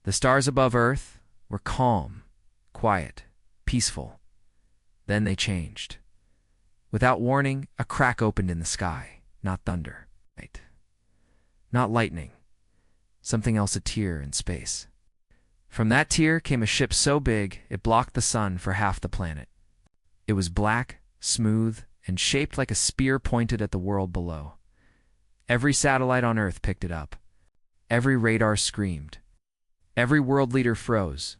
The stars above Earth were calm, quiet, peaceful. Then they changed. Without warning, a crack opened in the sky. Not thunder. Right. Not lightning. Something else, a tear in space. From that tear came a ship so big it blocked the sun for half the planet. It was black, smooth, and shaped like a spear pointed at the world below. Every satellite on Earth picked it up. Every radar screamed. Every world leader froze.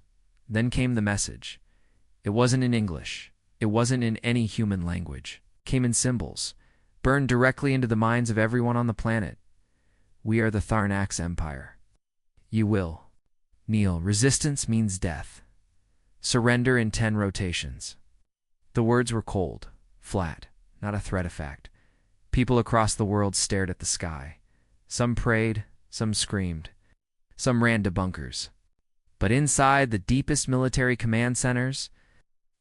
Then came the message. It wasn't in English. It wasn't in any human language. It came in symbols, burned directly into the minds of everyone on the planet. We are the Zarnax Empire. You will kneel. Resistance means death. Surrender in 10 rotations. The words were cold, flat, not a threat effect. People across the world stared at the sky. Some prayed, some screamed, some ran to bunkers. But inside the deepest military command centers,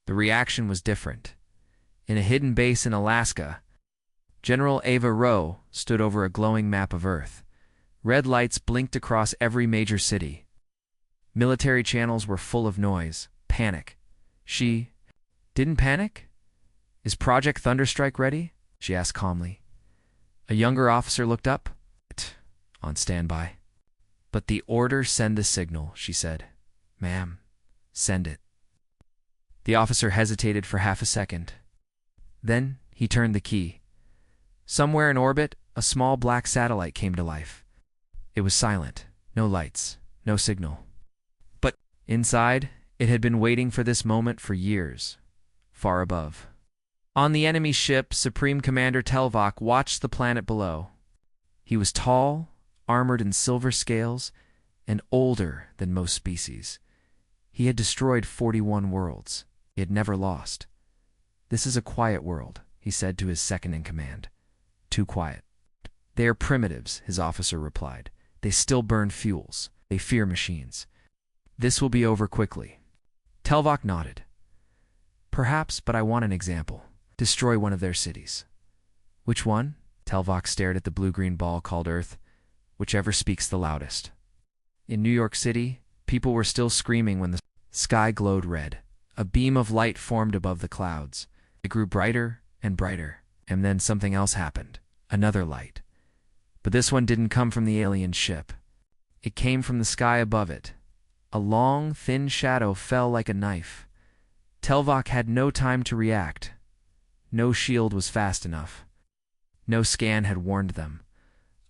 the reaction was different. In a hidden base in Alaska, General Ava Rowe stood over a glowing map of Earth. Red lights blinked across every major city. Military channels were full of noise, panic. She didn't panic? Is Project Thunderstrike ready? She asked calmly. A younger officer looked up. On standby. But the order, send the signal, she said. Ma'am, send it. The officer hesitated for half a second. Then he turned the key. Somewhere in orbit, a small black satellite came to life. It was silent, no lights, no signal. But inside, it had been waiting for this moment for years, far above. On the enemy ship, Supreme Commander Telvok watched the planet below. He was tall, armored in silver scales, and older than most species. He had destroyed 41 worlds. He had never lost. This is a quiet world, he said to his second-in-command. Too quiet. They are primitives, his officer replied. They still burn fuels. They fear machines. This will be over quickly. Telvok nodded. Perhaps, but I want an example. Destroy one of their cities. Which one? Telvok stared at the blue-green ball called Earth. Whichever speaks the loudest. In New York City, people were still screaming when the sky glowed red. A beam of light formed above the clouds. It grew brighter and brighter, and then something else happened. Another light. But this one didn't come from the alien ship. It came from the sky above it. A long, thin shadow fell like a knife. Telvok had no time to react. No shield was fast enough. No scan had warned them.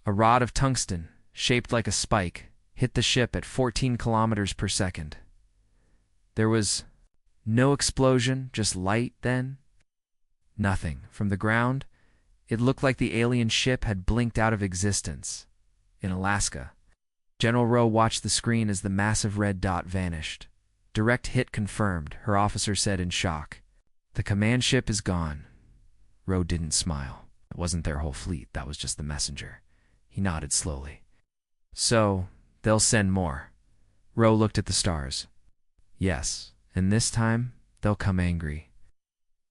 A rod of tungsten, shaped like a spike, hit the ship at 14 kilometers per second. There was no explosion, just light then. Nothing. From the ground, it looked like the alien ship had blinked out of existence. In Alaska, General Rowe watched the screen as the massive red dot vanished. Direct hit confirmed, her officer said in shock. The command ship is gone. Rowe didn't smile. It wasn't their whole fleet, that was just the messenger. He nodded slowly. So, they'll send more. Rowe looked at the stars. Yes, and this time, they'll come angry.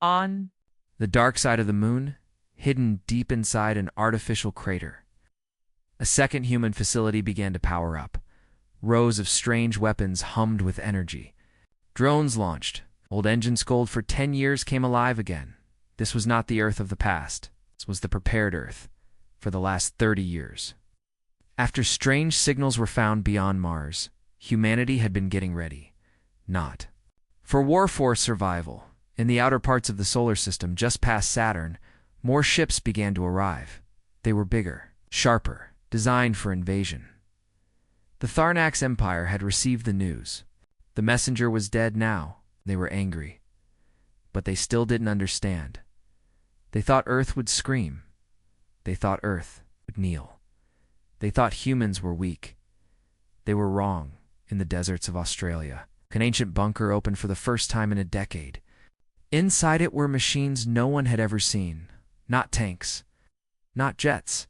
On the dark side of the moon, hidden deep inside an artificial crater, a second human facility began to power up. Rows of strange weapons hummed with energy. Drones launched. Old engines cold for 10 years came alive again. This was not the Earth of the past. This was the prepared Earth for the last 30 years. After strange signals were found beyond Mars, humanity had been getting ready. Not for war force survival. In the outer parts of the solar system, just past Saturn, more ships began to arrive. They were bigger, sharper, designed for invasion. The Zarnax Empire had received the news. The messenger was dead now. They were angry. But they still didn't understand. They thought Earth would scream. They thought Earth would kneel. They thought humans were weak. They were wrong. In the deserts of Australia, an ancient bunker opened for the first time in a decade. Inside it were machines no one had ever seen. Not tanks. Not jets.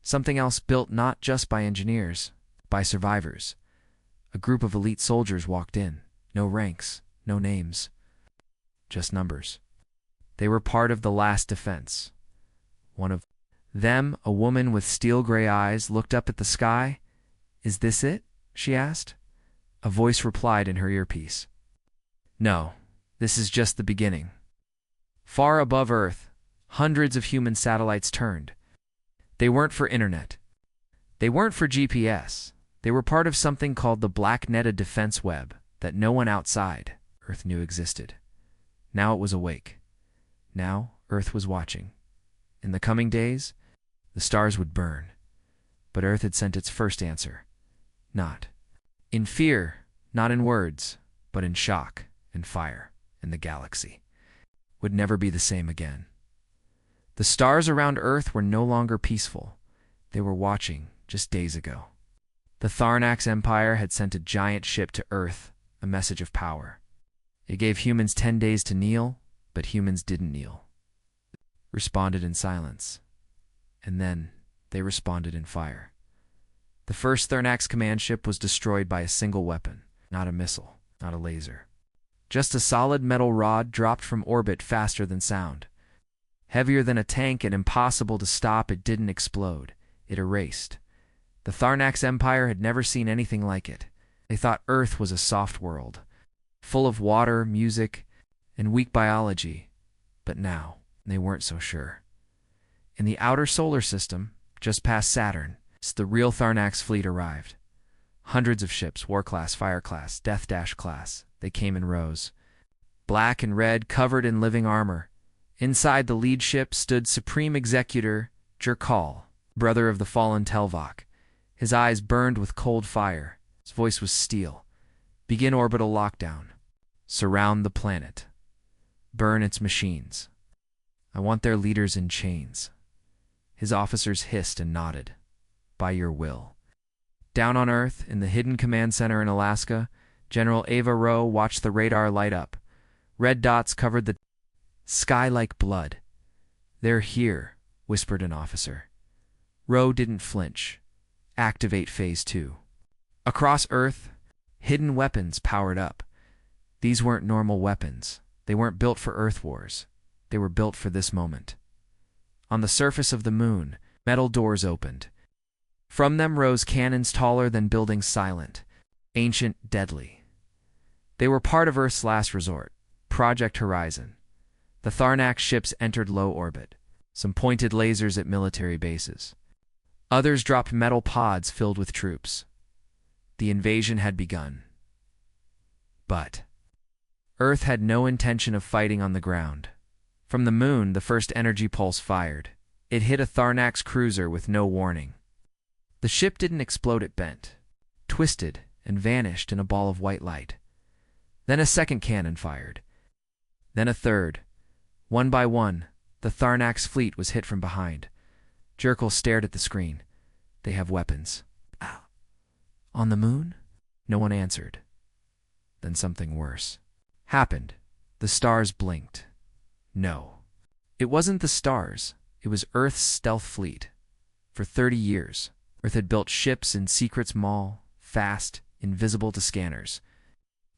Something else built not just by engineers, by survivors. A group of elite soldiers walked in. No ranks, no names. Just numbers. They were part of the last defense. One of them, a woman with steel-gray eyes, looked up at the sky. Is this it? She asked. A voice replied in her earpiece. No, this is just the beginning. Far above Earth, hundreds of human satellites turned. They weren't for internet. They weren't for GPS. They were part of something called the black netted defense web that no one outside Earth knew existed. Now it was awake. Now Earth was watching. In the coming days, the stars would burn. But Earth had sent its first answer. Not in fear, not in words, but in shock and fire, and the galaxy would never be the same again. The stars around Earth were no longer peaceful. They were watching just days ago. The Zarnax Empire had sent a giant ship to Earth, a message of power. It gave humans 10 days to kneel, but humans didn't kneel. Responded in silence. And then they responded in fire. The first Zarnax command ship was destroyed by a single weapon, not a missile, not a laser. Just a solid metal rod dropped from orbit faster than sound. Heavier than a tank and impossible to stop, it didn't explode. It erased. The Zarnax Empire had never seen anything like it. They thought Earth was a soft world, full of water, music, and weak biology. But now, they weren't so sure. In the outer solar system, just past Saturn, the real Zarnax fleet arrived. Hundreds of ships, War Class, Fire Class, Death Dash Class. They came in rows. Black and red, covered in living armor. Inside the lead ship stood Supreme Executor Jerkal, brother of the fallen Telvok. His eyes burned with cold fire. His voice was steel. Begin orbital lockdown. Surround the planet. Burn its machines. I want their leaders in chains. His officers hissed and nodded. By your will. Down on Earth, in the hidden command center in Alaska, General Ava Rowe watched the radar light up. Red dots covered the sky like blood. They're here, whispered an officer. Rowe didn't flinch. Activate Phase 2. Across Earth, hidden weapons powered up. These weren't normal weapons. They weren't built for Earth wars. They were built for this moment. On the surface of the moon, metal doors opened. From them rose cannons taller than buildings silent, ancient, deadly. They were part of Earth's last resort, Project Horizon. The Zarnax ships entered low orbit. Some pointed lasers at military bases. Others dropped metal pods filled with troops. The invasion had begun. But Earth had no intention of fighting on the ground. From the moon, the first energy pulse fired. It hit a Zarnax cruiser with no warning. The ship didn't explode, it bent, twisted, and vanished in a ball of white light. Then a second cannon fired. Then a third. One by one, the Zarnax fleet was hit from behind. Jerkal stared at the screen. They have weapons. On the moon? No one answered. Then something worse happened. The stars blinked. No. It wasn't the stars. It was Earth's stealth fleet. For 30 years, Earth had built ships in secret, small, fast, invisible to scanners.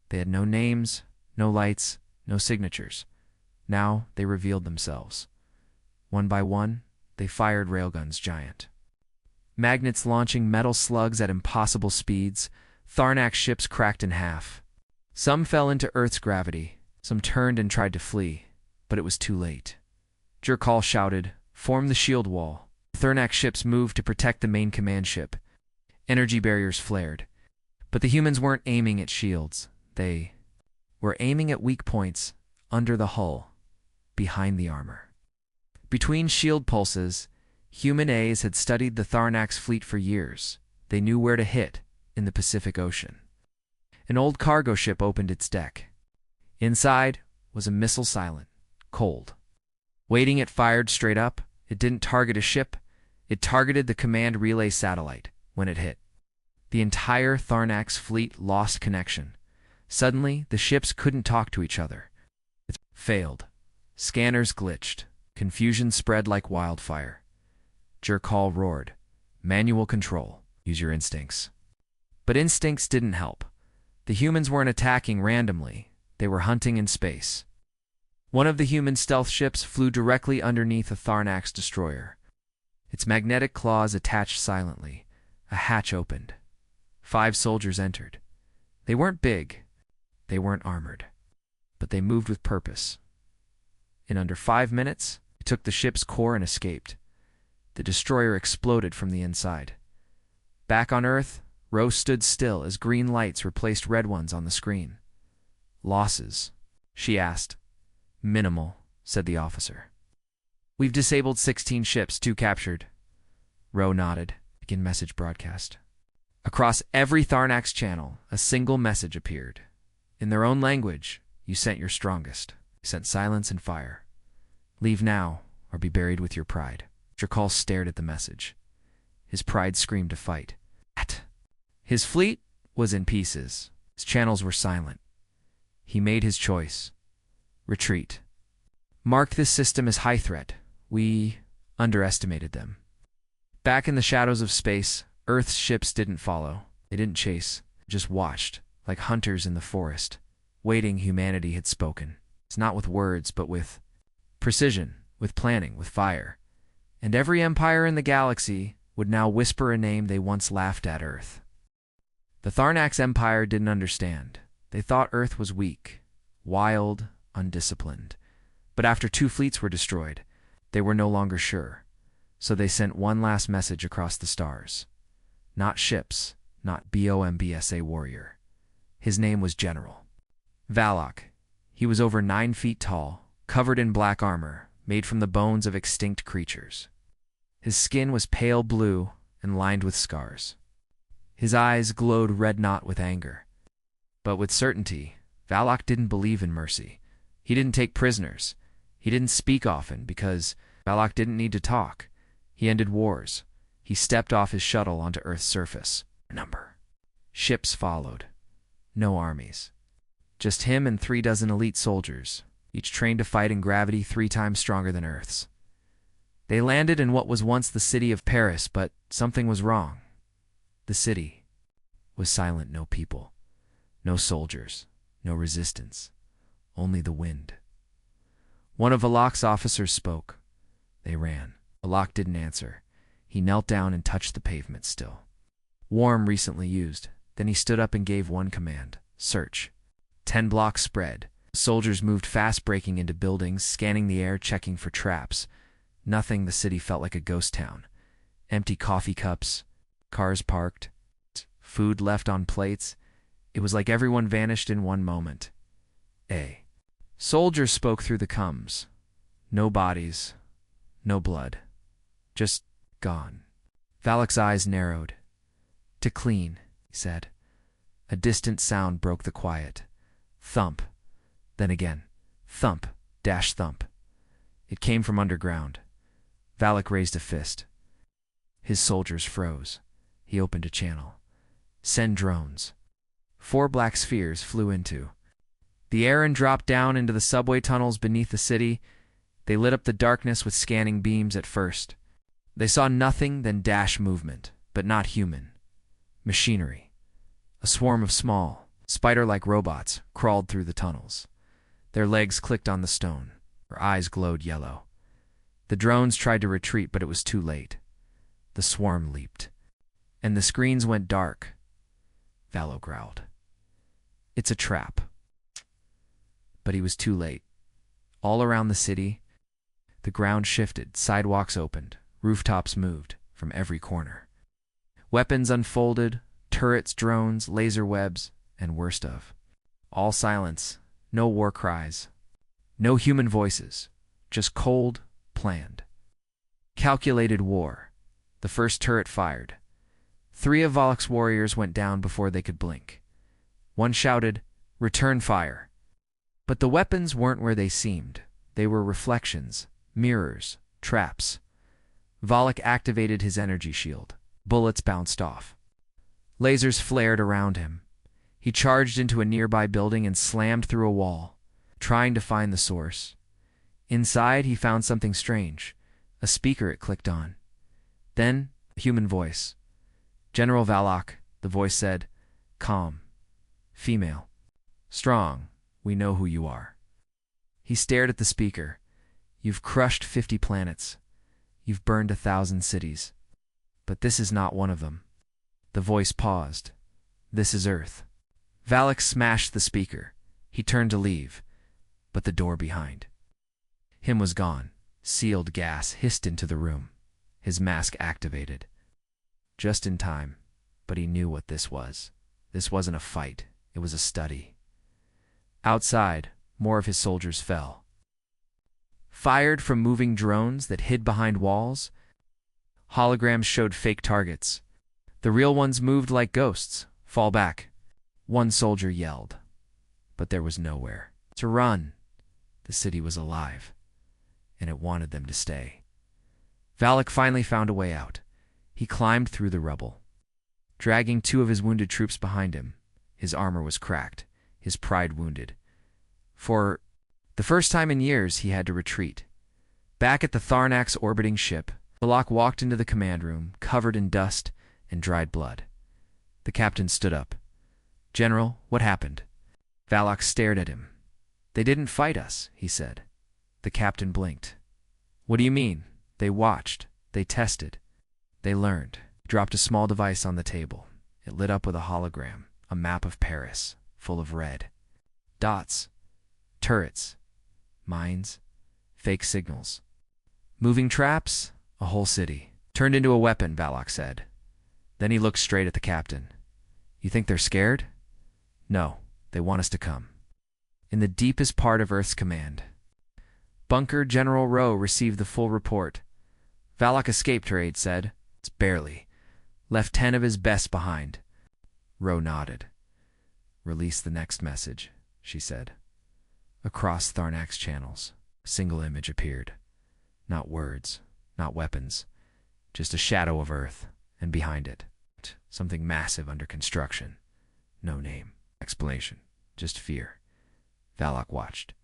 They had no names, no lights, no signatures. Now they revealed themselves. One by one, they fired railguns giant. Magnets launching metal slugs at impossible speeds, Zarnax ships cracked in half. Some fell into Earth's gravity, some turned and tried to flee, but it was too late. Jerkal shouted, "Form the shield wall." Zarnax ships moved to protect the main command ship. Energy barriers flared. But the humans weren't aiming at shields. They were aiming at weak points under the hull, behind the armor. Between shield pulses, human A's had studied the Zarnax fleet for years. They knew where to hit in the Pacific Ocean. An old cargo ship opened its deck. Inside was a missile silent, cold. Waiting, it fired straight up. It didn't target a ship. It targeted the command relay satellite when it hit. The entire Zarnax fleet lost connection. Suddenly, the ships couldn't talk to each other. It failed. Scanners glitched. Confusion spread like wildfire. Jerkal roared, "Manual control. Use your instincts." But instincts didn't help. The humans weren't attacking randomly. They were hunting in space. One of the human stealth ships flew directly underneath a Zarnax destroyer. Its magnetic claws attached silently. A hatch opened. 5 soldiers entered. They weren't big, they weren't armored, but they moved with purpose. In under 5 minutes, they took the ship's core and escaped. The destroyer exploded from the inside. Back on Earth, Rose stood still as green lights replaced red ones on the screen. "Losses?" she asked. "Minimal," said the officer. "We've disabled 16 ships, 2 captured." Rowe nodded. Begin message broadcast. Across every Zarnax channel, a single message appeared. In their own language, you sent your strongest. You sent silence and fire. Leave now, or be buried with your pride. Drakal stared at the message. His pride screamed to fight. His fleet was in pieces. His channels were silent. He made his choice. Retreat. Mark this system as high threat. We underestimated them. Back in the shadows of space, Earth's ships didn't follow. They didn't chase, just watched, like hunters in the forest, waiting humanity had spoken. It's not with words, but with precision, with planning, with fire. And every empire in the galaxy would now whisper a name they once laughed at: Earth. The Zarnax Empire didn't understand. They thought Earth was weak, wild, undisciplined. But after 2 fleets were destroyed, they were no longer sure. So they sent one last message across the stars. Not ships, not BOMBSA warrior. His name was General Valak. He was over 9 feet tall, covered in black armor, made from the bones of extinct creatures. His skin was pale blue and lined with scars. His eyes glowed red not with anger. But with certainty, Valak didn't believe in mercy. He didn't take prisoners. He didn't speak often because Valak didn't need to talk. He ended wars. He stepped off his shuttle onto Earth's surface. Ships followed. No armies. Just him and 3 dozen elite soldiers, each trained to fight in gravity 3 times stronger than Earth's. They landed in what was once the city of Paris, but something was wrong. The city was silent. No people, no soldiers, no resistance, only the wind. One of Valak's officers spoke. They ran. Valak didn't answer. He knelt down and touched the pavement still. Warm, recently used. Then he stood up and gave one command: search. 10 blocks spread. Soldiers moved fast, breaking into buildings, scanning the air, checking for traps. Nothing. The city felt like a ghost town. Empty coffee cups, cars parked, food left on plates. It was like everyone vanished in one moment. Soldiers spoke through the coms. No bodies, no blood. Just gone. Valak's eyes narrowed. "To clean," he said. A distant sound broke the quiet. Thump. Then again. Thump, dash thump. It came from underground. Valak raised a fist. His soldiers froze. He opened a channel. Send drones. 4 black spheres flew into the air and dropped down into the subway tunnels beneath the city. They lit up the darkness with scanning beams at first. They saw nothing, then dash movement, but not human. Machinery. A swarm of small, spider-like robots crawled through the tunnels. Their legs clicked on the stone. Their eyes glowed yellow. The drones tried to retreat, but it was too late. The swarm leaped, and the screens went dark. Valo growled. "It's a trap." But he was too late. All around the city, the ground shifted, sidewalks opened, rooftops moved from every corner. Weapons unfolded, turrets, drones, laser webs, and worst of all, silence. No war cries. No human voices. Just cold, planned, calculated war. The first turret fired. 3 of Valak's warriors went down before they could blink. One shouted, "Return fire." But the weapons weren't where they seemed. They were reflections, mirrors, traps. Valak activated his energy shield. Bullets bounced off. Lasers flared around him. He charged into a nearby building and slammed through a wall, trying to find the source. Inside, he found something strange. A speaker it clicked on. Then, a human voice. "General Valak," the voice said. Calm. Female. "Strong. We know who you are." He stared at the speaker. "You've crushed 50 planets. You've burned 1,000 cities. But this is not one of them." The voice paused. "This is Earth." Valak smashed the speaker. He turned to leave, but the door behind him was gone. Sealed gas hissed into the room. His mask activated. Just in time, but he knew what this was. This wasn't a fight. It was a study. Outside, more of his soldiers fell. Fired from moving drones that hid behind walls, holograms showed fake targets. The real ones moved like ghosts. Fall back. One soldier yelled, but there was nowhere to run. The city was alive, and it wanted them to stay. Valak finally found a way out. He climbed through the rubble, dragging 2 of his wounded troops behind him. His armor was cracked, his pride wounded. For the first time in years, he had to retreat. Back at the Zarnax orbiting ship, Valak walked into the command room, covered in dust and dried blood. The captain stood up. "General, what happened?" Valak stared at him. "They didn't fight us," he said. The captain blinked. "What do you mean?" "They watched. They tested. They learned." He dropped a small device on the table. It lit up with a hologram, a map of Paris, full of red dots, turrets, mines, fake signals. Moving traps, a whole city. "Turned into a weapon," Valak said. Then he looked straight at the captain. "You think they're scared?" "No, they want us to come." In the deepest part of Earth's command bunker, General Rowe received the full report. "Valak escaped," her aide said. "It's barely. Left 10 of his best behind." Rowe nodded. "Release the next message," she said. Across Zarnax channels, a single image appeared. Not words, not weapons, just a shadow of Earth, and behind it, something massive under construction. No name, explanation, just fear. Valak watched.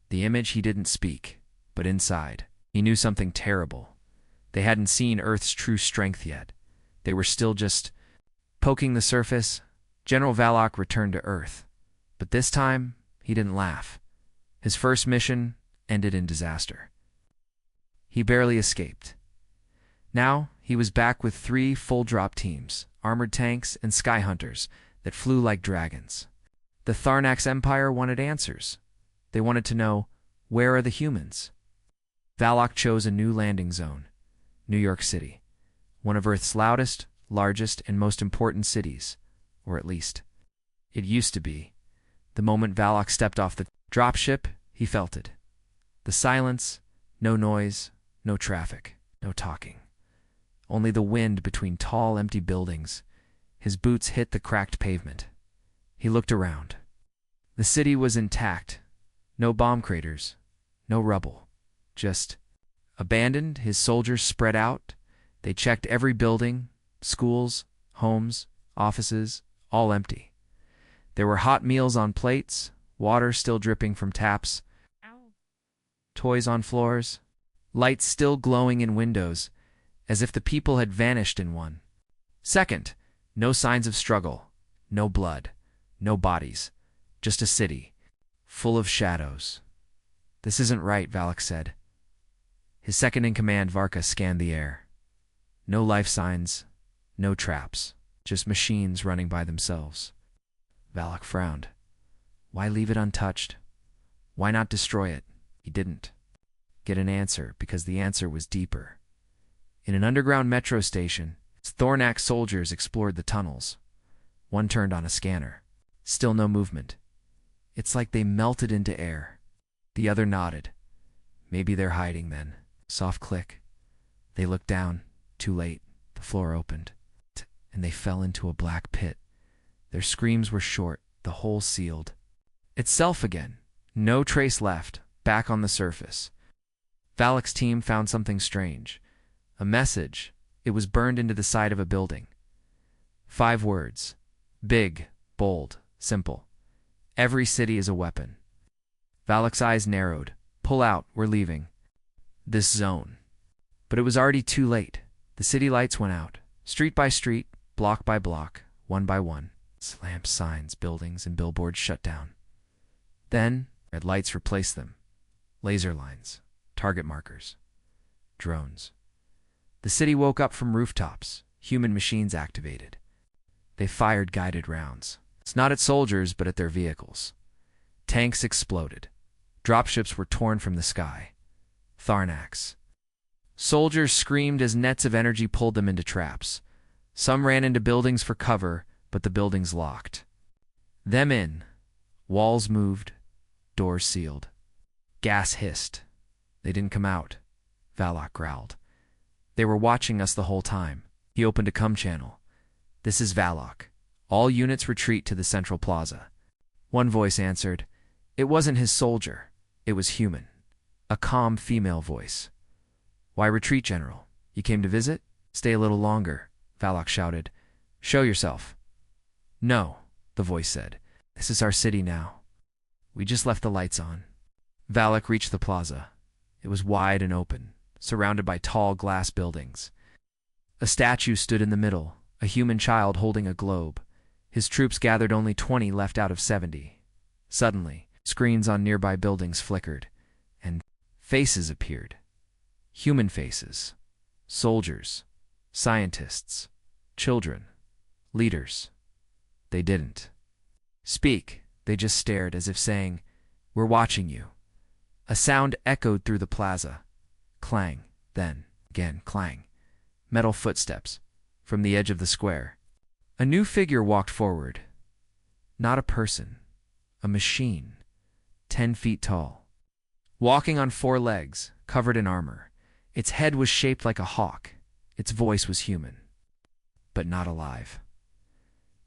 The image, he didn't speak, but inside, he knew something terrible. They hadn't seen Earth's true strength yet. They were still just poking the surface. General Valak returned to Earth, but this time, he didn't laugh. His first mission ended in disaster. He barely escaped. Now, he was back with 3 full-drop teams, armored tanks and sky hunters that flew like dragons. The Zarnax Empire wanted answers. They wanted to know, where are the humans? Valak chose a new landing zone, New York City, one of Earth's loudest, largest, and most important cities, or at least, it used to be. The moment Valak stepped off the dropship, he felt it. The silence, no noise, no traffic, no talking. Only the wind between tall, empty buildings. His boots hit the cracked pavement. He looked around. The city was intact. No bomb craters, no rubble. Just abandoned. His soldiers spread out. They checked every building, schools, homes, offices, all empty. There were hot meals on plates, water still dripping from taps, toys on floors, lights still glowing in windows, as if the people had vanished in one second. No signs of struggle, no blood, no bodies, just a city, full of shadows. "This isn't right," Valak said. His second-in-command, Varka, scanned the air. No life signs, no traps, just machines running by themselves. Valak frowned. Why leave it untouched? Why not destroy it? He didn't get an answer, because the answer was deeper. In an underground metro station, Zarnax soldiers explored the tunnels. One turned on a scanner. Still no movement. It's like they melted into air. The other nodded. Maybe they're hiding then. Soft click. They looked down. Too late. The floor opened, and they fell into a black pit. Their screams were short, the hole sealed. Itself again. No trace left. Back on the surface. Valak's team found something strange. A message. It was burned into the side of a building. 5 words. Big, bold, simple. Every city is a weapon. Valak's eyes narrowed. Pull out, we're leaving this zone. But it was already too late. The city lights went out. Street by street, block by block, one by one. Lamps, signs, buildings, and billboards shut down. Then, red lights replaced them. Laser lines, target markers, drones. The city woke up from rooftops. Human machines activated. They fired guided rounds. It's not at soldiers, but at their vehicles. Tanks exploded. Dropships were torn from the sky. Zarnax. Soldiers screamed as nets of energy pulled them into traps. Some ran into buildings for cover, but the buildings locked them in. Walls moved, doors sealed. Gas hissed. They didn't come out, Valak growled. They were watching us the whole time. He opened a comm channel. This is Valak. All units retreat to the central plaza. One voice answered. It wasn't his soldier. It was human. A calm female voice. Why retreat, General? You came to visit? Stay a little longer, Valak shouted. Show yourself. No, the voice said. This is our city now. We just left the lights on. Valak reached the plaza. It was wide and open, surrounded by tall glass buildings. A statue stood in the middle, a human child holding a globe. His troops gathered, only 20 left out of 70. Suddenly, screens on nearby buildings flickered, and faces appeared. Human faces. Soldiers. Scientists. Children. Leaders. They didn't speak. They just stared, as if saying, We're watching you. A sound echoed through the plaza. Clang. Then, again, clang. Metal footsteps. From the edge of the square. A new figure walked forward. Not a person. A machine. 10 feet tall. Walking on 4 legs, covered in armor. Its head was shaped like a hawk. Its voice was human. But not alive.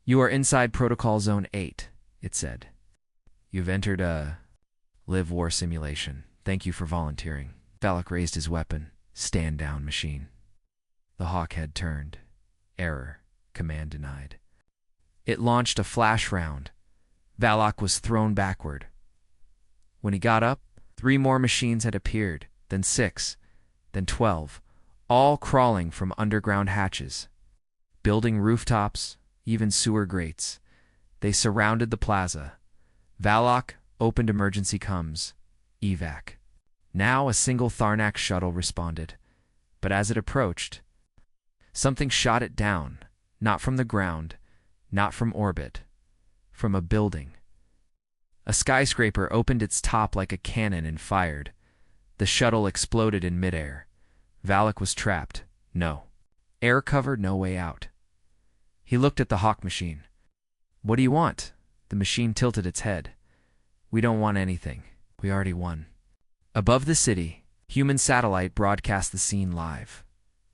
You are inside Protocol Zone 8, it said. You've entered a live war simulation. Thank you for volunteering. Valak raised his weapon. Stand down, machine. The hawk head turned. Error. Command denied. It launched a flash round. Valak was thrown backward. When he got up, 3 more machines had appeared, then 6, then 12, all crawling from underground hatches, building rooftops, even sewer grates. They surrounded the plaza. Valak opened emergency comms. Evac. Now a single Zarnax shuttle responded, but as it approached, something shot it down, not from the ground, not from orbit, from a building. A skyscraper opened its top like a cannon and fired. The shuttle exploded in midair. Valak was trapped. No. Air cover, no way out. He looked at the hawk machine. What do you want? The machine tilted its head. We don't want anything. We already won. Above the city, human satellite broadcast the scene live.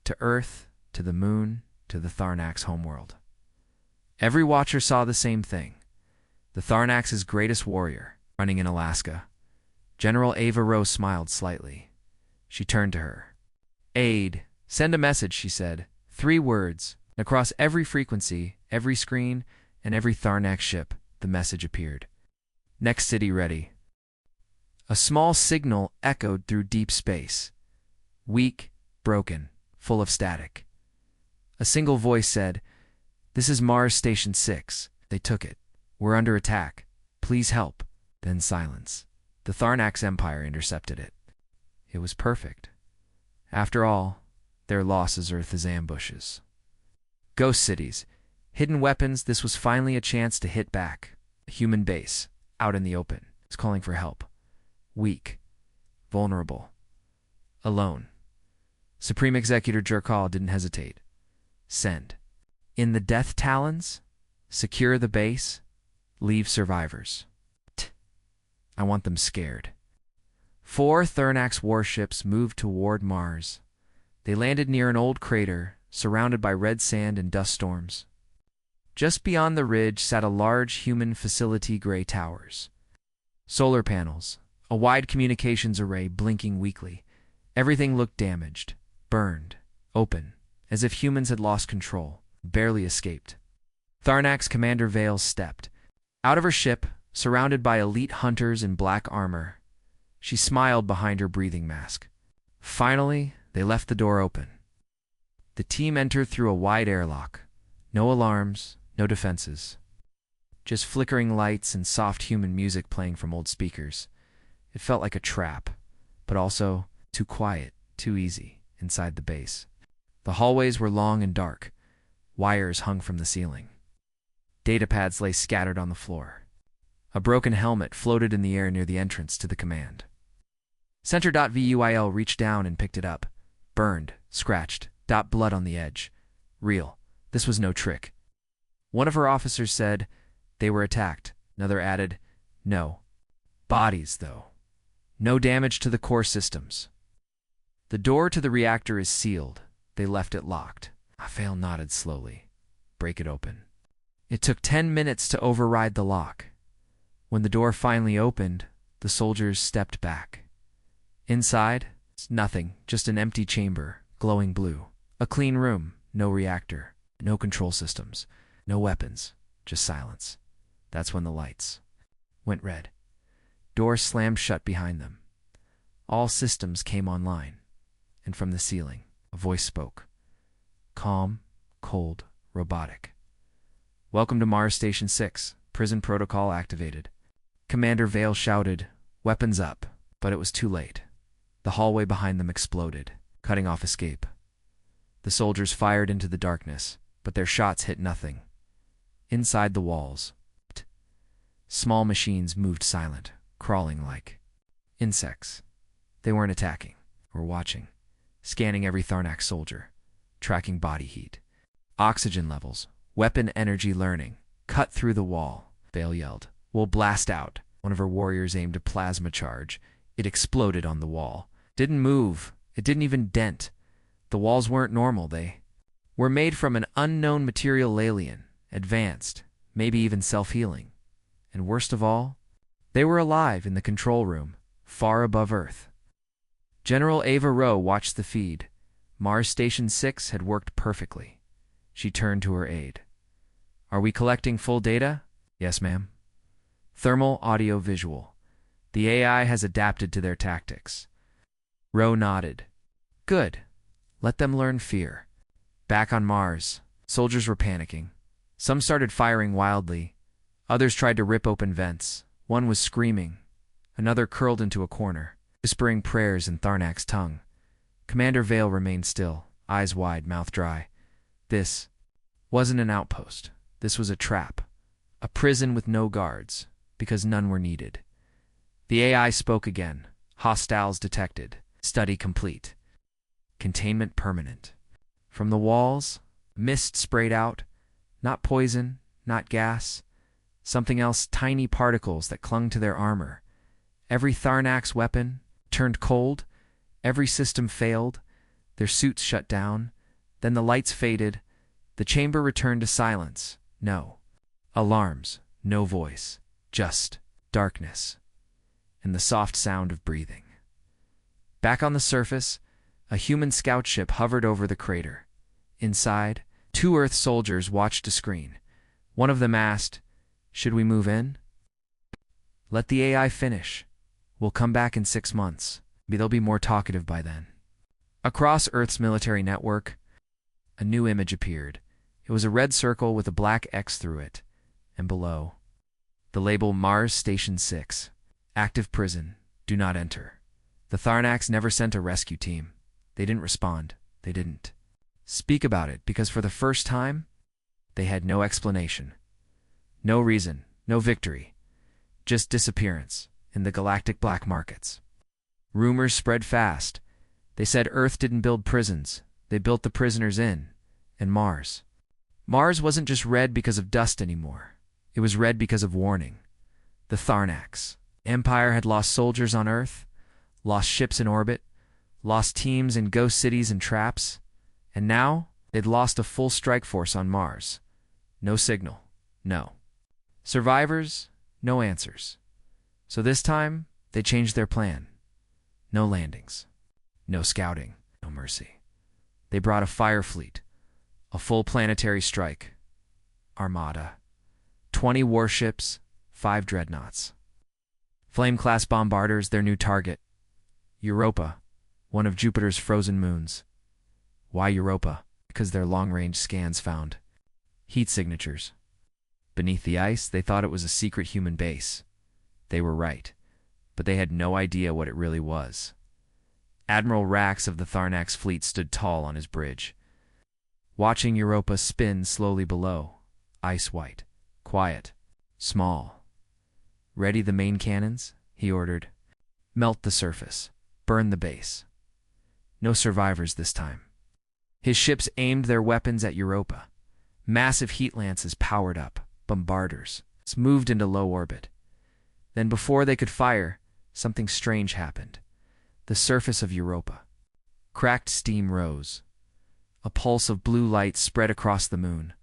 To Earth, to the moon, to the Zarnax homeworld. Every watcher saw the same thing. The Zarnax's greatest warrior, running in Alaska. General Ava Rose smiled slightly. She turned to her. Aid, send a message, she said. 3 words. Across every frequency, every screen, and every Zarnax ship, the message appeared. Next city ready. A small signal echoed through deep space. Weak, broken, full of static. A single voice said, This is Mars Station 6. They took it. We're under attack. Please help. Then silence. The Zarnax Empire intercepted it. It was perfect. After all, their losses are Earth's ambushes. Ghost cities. Hidden weapons. This was finally a chance to hit back. A human base, out in the open, is calling for help. Weak. Vulnerable. Alone. Supreme Executor Jerkal didn't hesitate. Send. In the Death Talons, secure the base, leave survivors. I want them scared. 4 Zarnax warships moved toward Mars. They landed near an old crater, surrounded by red sand and dust storms. Just beyond the ridge sat a large human facility, gray towers. Solar panels, a wide communications array blinking weakly. Everything looked damaged, burned, open, as if humans had lost control, barely escaped. Zarnax Commander Vale stepped. Out of her ship, surrounded by elite hunters in black armor, she smiled behind her breathing mask. Finally, they left the door open. The team entered through a wide airlock. No alarms, no defenses. Just flickering lights and soft human music playing from old speakers. It felt like a trap, but also too quiet, too easy, inside the base. The hallways were long and dark. Wires hung from the ceiling. Datapads lay scattered on the floor. A broken helmet floated in the air near the entrance to the command. Center.VUIL reached down and picked it up. Burned, scratched, blood on the edge. Real. This was no trick. One of her officers said, "They were attacked." Another added, "No. Bodies, though. No damage to the core systems. The door to the reactor is sealed. They left it locked." Raphael nodded slowly. "Break it open." It took 10 minutes to override the lock. When the door finally opened, the soldiers stepped back. Inside, nothing, just an empty chamber, glowing blue. A clean room, no reactor, no control systems, no weapons, just silence. That's when the lights went red. Doors slammed shut behind them. All systems came online, and from the ceiling, a voice spoke. Calm, cold, robotic. "Welcome to Mars Station 6. Prison protocol activated." Commander Vale shouted, "Weapons up," but it was too late. The hallway behind them exploded, cutting off escape. The soldiers fired into the darkness, but their shots hit nothing. Inside the walls, small machines moved silent, crawling like insects. They weren't attacking, or watching, scanning every Zarnax soldier, tracking body heat, oxygen levels, weapon energy learning. "Cut through the wall," Vale yelled. "We'll blast out." One of her warriors aimed a plasma charge. It exploded on the wall. Didn't move. It didn't even dent. The walls weren't normal. They were made from an unknown material, alien, advanced, maybe even self-healing. And worst of all, they were alive in the control room, far above Earth. General Ava Rowe watched the feed. Mars Station 6 had worked perfectly. She turned to her aide. "Are we collecting full data?" "Yes, ma'am." "Thermal, audio, visual. The AI has adapted to their tactics." Rowe nodded. "Good. Let them learn fear." Back on Mars, soldiers were panicking. Some started firing wildly. Others tried to rip open vents. One was screaming. Another curled into a corner, whispering prayers in Zarnax tongue. Commander Vale remained still, eyes wide, mouth dry. This wasn't an outpost. This was a trap. A prison with no guards, because none were needed. The AI spoke again. "Hostiles detected. Study complete. Containment permanent." From the walls, mist sprayed out. Not poison, not gas. Something else, tiny particles that clung to their armor. Every Zarnax weapon turned cold. Every system failed. Their suits shut down. Then the lights faded. The chamber returned to silence. No alarms, no voice, just darkness, and the soft sound of breathing. Back on the surface, a human scout ship hovered over the crater. Inside, 2 Earth soldiers watched a screen. One of them asked, "Should we move in?" "Let the AI finish. We'll come back in 6 months. Maybe they'll be more talkative by then." Across Earth's military network, a new image appeared. It was a red circle with a black X through it, and below, the label Mars Station 6. Active prison. Do not enter. The Zarnax never sent a rescue team. They didn't respond. They didn't speak about it because for the first time, they had no explanation. No reason. No victory. Just disappearance in the galactic black markets. Rumors spread fast. They said Earth didn't build prisons. They built the prisoners in. And Mars. Mars wasn't just red because of dust anymore. It was red because of warning. The Zarnax Empire had lost soldiers on Earth, lost ships in orbit, lost teams in ghost cities and traps, and now they'd lost a full strike force on Mars. No signal. No survivors. No answers. So this time, they changed their plan. No landings. No scouting. No mercy. They brought a fire fleet. A full planetary strike. Armada. 20 warships, 5 dreadnoughts. Flame-class bombarders, their new target. Europa, one of Jupiter's frozen moons. Why Europa? Because their long-range scans found heat signatures. Beneath the ice, they thought it was a secret human base. They were right, but they had no idea what it really was. Admiral Rax of the Zarnax fleet stood tall on his bridge, watching Europa spin slowly below, ice-white, quiet, small. "Ready the main cannons?" he ordered. "Melt the surface. Burn the base. No survivors this time." His ships aimed their weapons at Europa. Massive heat lances powered up, bombarders, moved into low orbit. Then before they could fire, something strange happened. The surface of Europa. Cracked steam rose. A pulse of blue light spread across the moon.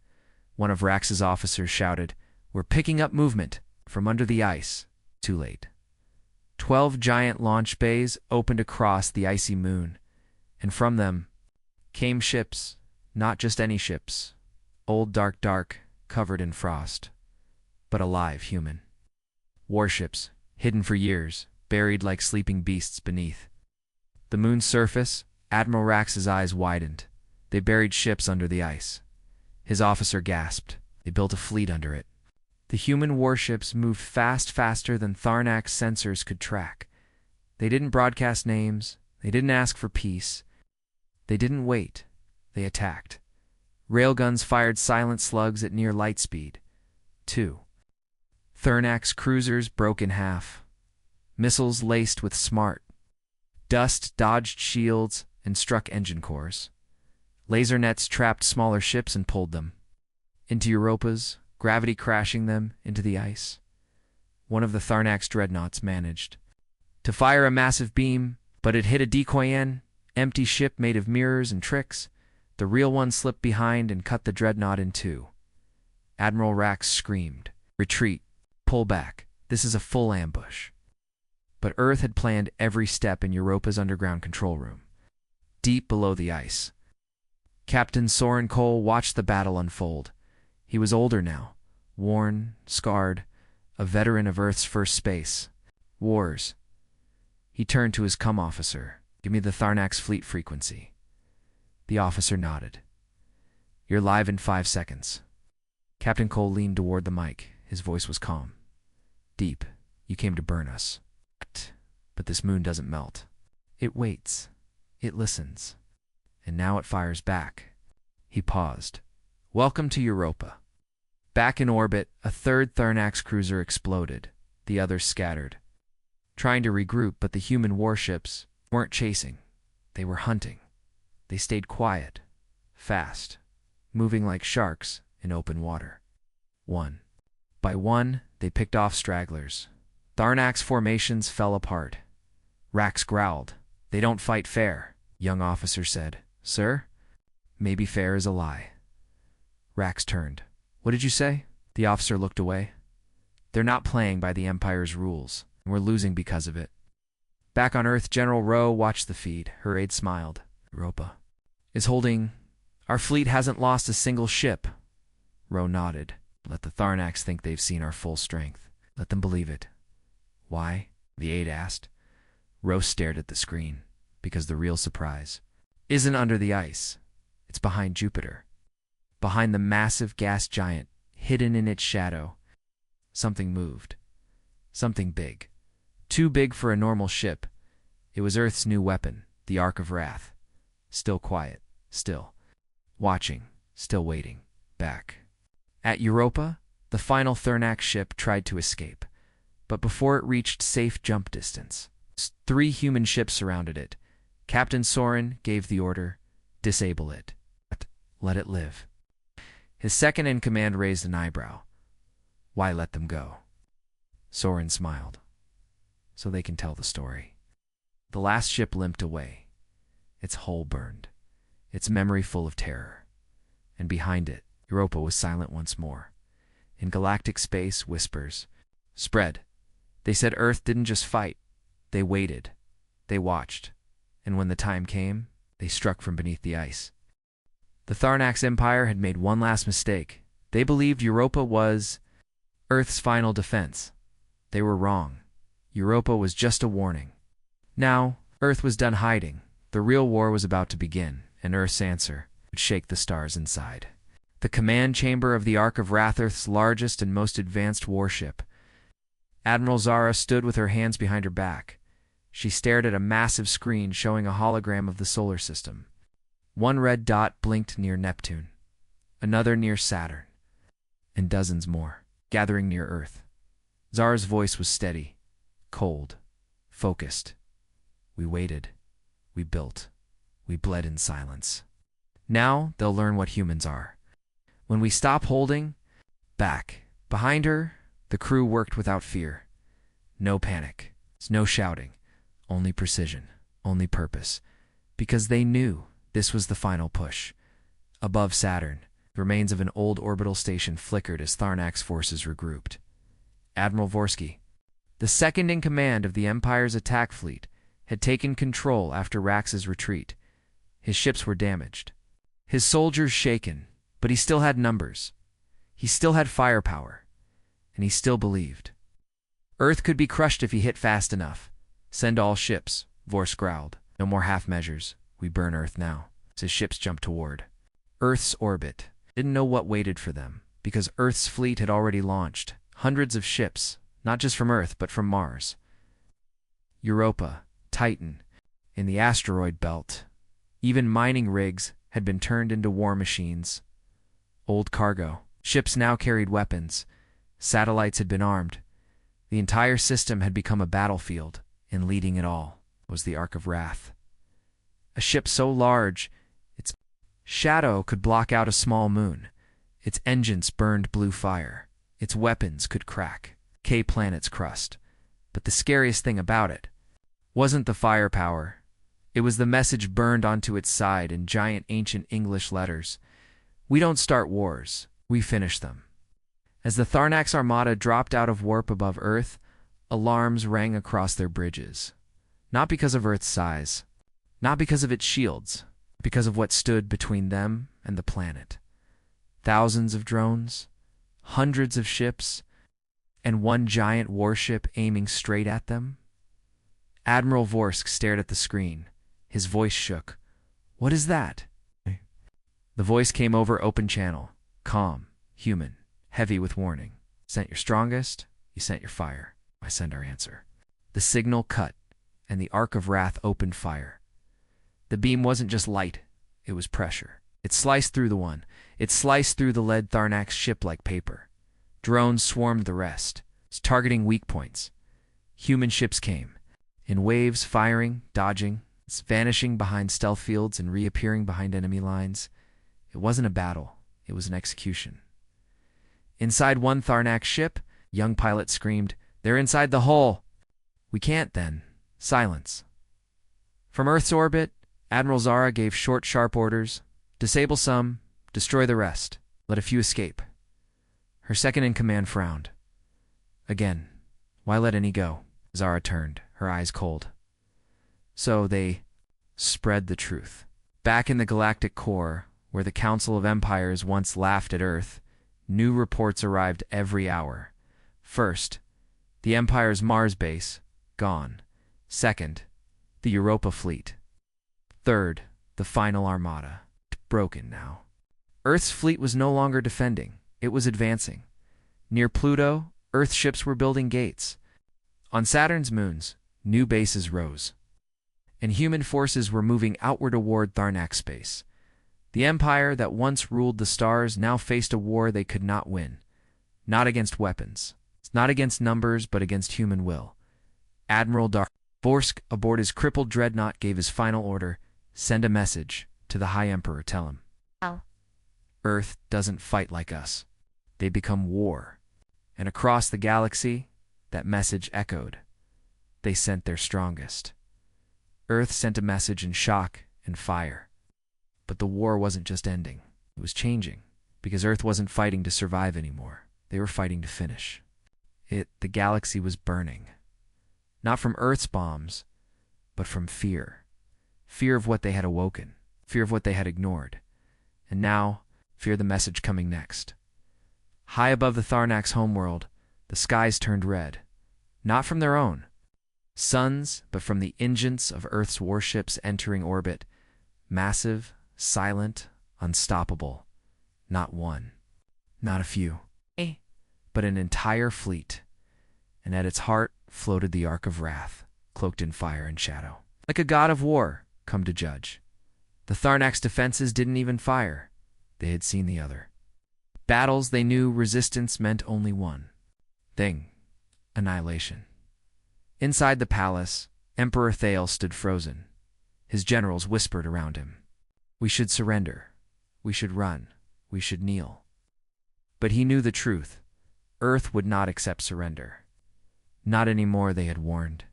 One of Rax's officers shouted, "We're picking up movement from under the ice." Too late. 12 giant launch bays opened across the icy moon, and from them came ships, not just any ships. Old dark, covered in frost, but alive human. Warships, hidden for years, buried like sleeping beasts beneath. The moon's surface, Admiral Rax's eyes widened. They buried ships under the ice. His officer gasped. They built a fleet under it. The human warships moved faster than Zarnax sensors could track. They didn't broadcast names. They didn't ask for peace. They didn't wait. They attacked. Railguns fired silent slugs at near light speed. 2. Zarnax cruisers broke in half. Missiles laced with smart. Dust dodged shields and struck engine cores. Laser nets trapped smaller ships and pulled them into Europas, gravity crashing them into the ice. One of the Zarnax dreadnoughts managed to fire a massive beam, but it hit a decoy empty ship made of mirrors and tricks. The real one slipped behind and cut the dreadnought in two. Admiral Rax screamed, "Retreat! Pull back! This is a full ambush." But Earth had planned every step in Europa's underground control room, deep below the ice. Captain Soren Cole watched the battle unfold. He was older now, worn, scarred, a veteran of Earth's first space wars. He turned to his comm officer. "Give me the Zarnax fleet frequency." The officer nodded. "You're live in 5 seconds." Captain Cole leaned toward the mic. His voice was calm. "Deep, you came to burn us. But this moon doesn't melt. It waits. It listens. And now it fires back." He paused. "Welcome to Europa." Back in orbit, a third Zarnax cruiser exploded. The others scattered, trying to regroup, but the human warships weren't chasing. They were hunting. They stayed quiet, fast, moving like sharks in open water. One by one, they picked off stragglers. Zarnax formations fell apart. Rax growled. "They don't fight fair," young officer said. "Sir? Maybe fair is a lie." Rax turned. "What did you say?" The officer looked away. "They're not playing by the Empire's rules, and we're losing because of it." Back on Earth, General Rowe watched the feed. Her aide smiled. "Europa is holding. Our fleet hasn't lost a single ship." Rowe nodded. "Let the Zarnax think they've seen our full strength. Let them believe it." "Why?" the aide asked. Rowe stared at the screen. "Because the real surprise isn't under the ice. It's behind Jupiter. Behind the massive gas giant, hidden in its shadow. Something moved. Something big. Too big for a normal ship. It was Earth's new weapon, the Ark of Wrath. Still quiet. Still watching. Still waiting. Back at Europa, the final Zarnax ship tried to escape. But before it reached safe jump distance, 3 human ships surrounded it. Captain Soren gave the order, "Disable it. Let it live." His second-in-command raised an eyebrow. "Why let them go?" Soren smiled. "So they can tell the story." The last ship limped away, its hull burned, its memory full of terror. And behind it, Europa was silent once more. In galactic space, whispers spread. They said Earth didn't just fight. They waited. They watched. And when the time came, they struck from beneath the ice. The Zarnax Empire had made one last mistake. They believed Europa was Earth's final defense. They were wrong. Europa was just a warning. Now, Earth was done hiding. The real war was about to begin, and Earth's answer would shake the stars inside. The command chamber of the Ark of Wrath, Earth's largest and most advanced warship. Admiral Zara stood with her hands behind her back. She stared at a massive screen showing a hologram of the solar system. One red dot blinked near Neptune, another near Saturn, and dozens more. gathering near Earth. Zara's voice was steady, cold, focused. We waited. We built. We bled in silence. Now they'll learn what humans are. When we stop holding back, behind her, the crew worked without fear. No panic, no shouting, only precision, only purpose. Because they knew this was the final push. Above Saturn, the remains of an old orbital station flickered as Zarnax forces regrouped. Admiral Vorsky, the second in command of the Empire's attack fleet, had taken control after Rax's retreat. His ships were damaged. His soldiers shaken, but he still had numbers. He still had firepower. And he still believed. Earth could be crushed if he hit fast enough. Send all ships, Vorsk growled. No more half measures. We burn Earth now. As his ships jumped toward Earth's orbit. Didn't know what waited for them, because Earth's fleet had already launched. Hundreds of ships, not just from Earth, but from Mars. Europa, Titan, in the asteroid belt. Even mining rigs had been turned into war machines. Old cargo. Ships now carried weapons. Satellites had been armed. The entire system had become a battlefield, and leading it all was the Ark of Wrath. A ship so large, its shadow could block out a small moon. Its engines burned blue fire. Its weapons could crack K-planet's crust. But the scariest thing about it wasn't the firepower. It was the message burned onto its side in giant ancient English letters. We don't start wars, we finish them. As the Zarnax armada dropped out of warp above Earth, alarms rang across their bridges. Not because of Earth's size, not because of its shields, because of what stood between them and the planet. Thousands of drones, hundreds of ships, and one giant warship aiming straight at them. Admiral Vorsk stared at the screen. His voice shook. "What is that?" The voice came over open channel, calm, human, heavy with warning. "Sent your strongest, you sent your fire. I send our answer." The signal cut, and the Ark of Wrath opened fire. The beam wasn't just light, it was pressure. It sliced through the one. It sliced through the lead Zarnax ship like paper. Drones swarmed the rest, targeting weak points. Human ships came, in waves, firing, dodging, vanishing behind stealth fields and reappearing behind enemy lines. It wasn't a battle, it was an execution. Inside one Zarnax ship, a young pilot screamed, "They're inside the hull!" "We can't then." Silence. From Earth's orbit, Admiral Zara gave short, sharp orders. Disable some, destroy the rest. Let a few escape. Her second-in-command frowned. Again, why let any go? Zara turned, her eyes cold. So they spread the truth. Back in the galactic core, where the Council of Empires once laughed at Earth, new reports arrived every hour. First, the Empire's Mars base, gone. Second, the Europa fleet. Third, the final armada, broken now. Earth's fleet was no longer defending, it was advancing. Near Pluto, Earth ships were building gates. On Saturn's moons, new bases rose. And human forces were moving outward toward Zarnax space. The Empire that once ruled the stars now faced a war they could not win. Not against weapons, not against numbers, but against human will. Admiral Vorsk, aboard his crippled dreadnought, gave his final order: send a message to the High Emperor. Tell him. Oh. Earth doesn't fight like us. They become war. And across the galaxy, that message echoed. They sent their strongest. Earth sent a message in shock and fire. But the war wasn't just ending. It was changing, because Earth wasn't fighting to survive anymore. They were fighting to finish. The galaxy was burning. Not from Earth's bombs, but from fear. Fear of what they had awoken. Fear of what they had ignored. And now, fear the message coming next. High above the Zarnax homeworld, the skies turned red. Not from their own suns, but from the engines of Earth's warships entering orbit. Massive, silent, unstoppable. Not one. Not a few. But an entire fleet. And at its heart floated the Ark of Wrath, cloaked in fire and shadow. Like a god of war, come to judge. The Zarnax defenses didn't even fire. They had seen the other. Battles, they knew resistance meant only one thing: annihilation. Inside the palace, Emperor Thale stood frozen. His generals whispered around him. We should surrender. We should run. We should kneel. But he knew the truth. Earth would not accept surrender. Not anymore, they had warned.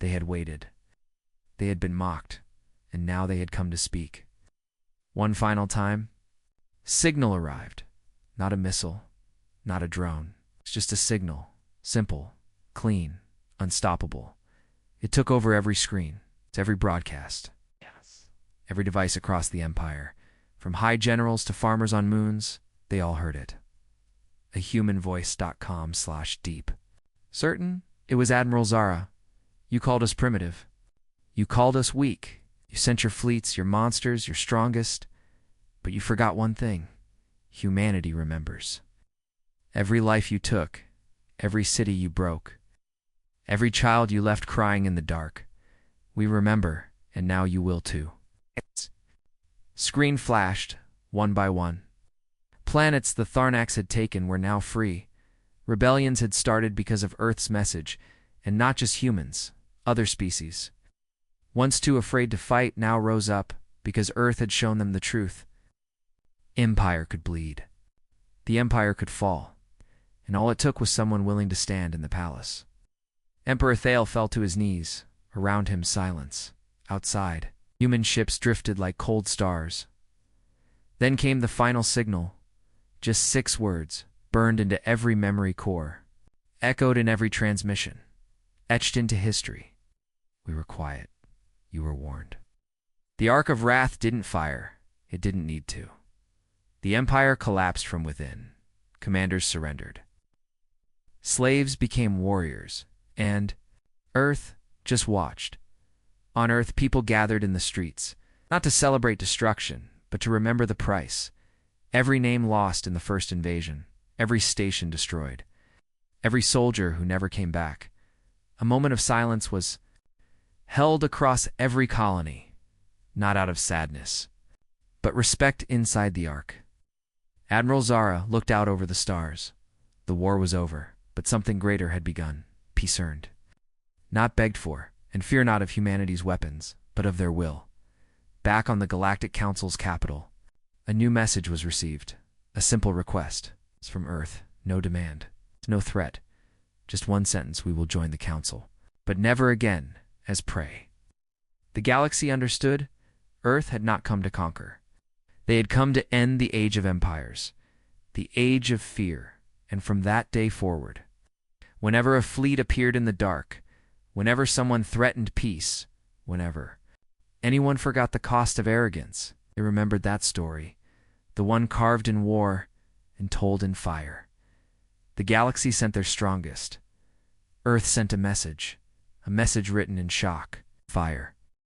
They had waited. They had been mocked, and now they had come to speak. One final time, signal arrived. Not a missile, not a drone. It's just a signal. Simple, clean, unstoppable. It took over every screen, every broadcast. Yes. Every device across the empire. From high generals to farmers on moons, they all heard it. ahumanvoice.com/deep. Certain, it was Admiral Zara. You called us primitive. You called us weak. You sent your fleets, your monsters, your strongest. But you forgot one thing. Humanity remembers. Every life you took, every city you broke, every child you left crying in the dark. We remember, and now you will too. Screen flashed, one by one. Planets the Zarnax had taken were now free. Rebellions had started because of Earth's message, and not just humans, other species. Once too afraid to fight, now rose up because Earth had shown them the truth. Empire could bleed. The empire could fall, and all it took was someone willing to stand in the palace. Emperor Thale fell to his knees. Around him, silence. Outside, human ships drifted like cold stars. Then came the final signal. Just 6 words, burned into every memory core, echoed in every transmission, etched into history. We were quiet. You were warned. The Ark of Wrath didn't fire. It didn't need to. The empire collapsed from within. Commanders surrendered. Slaves became warriors, and Earth just watched. On Earth, people gathered in the streets, not to celebrate destruction, but to remember the price. Every name lost in the first invasion, every station destroyed, every soldier who never came back. A moment of silence was held across every colony, not out of sadness, but respect inside the Ark. Admiral Zara looked out over the stars. The war was over, but something greater had begun, peace earned. Not begged for, and fear not of humanity's weapons, but of their will. Back on the Galactic Council's capital, a new message was received, a simple request. It's from Earth, no demand, no threat, just one sentence: we will join the Council, but never again as prey. The galaxy understood. Earth had not come to conquer. They had come to end the age of empires, the age of fear, and from that day forward, whenever a fleet appeared in the dark, whenever someone threatened peace, whenever anyone forgot the cost of arrogance, they remembered that story, the one carved in war and told in fire. The galaxy sent their strongest. Earth sent a message written in shock, fire.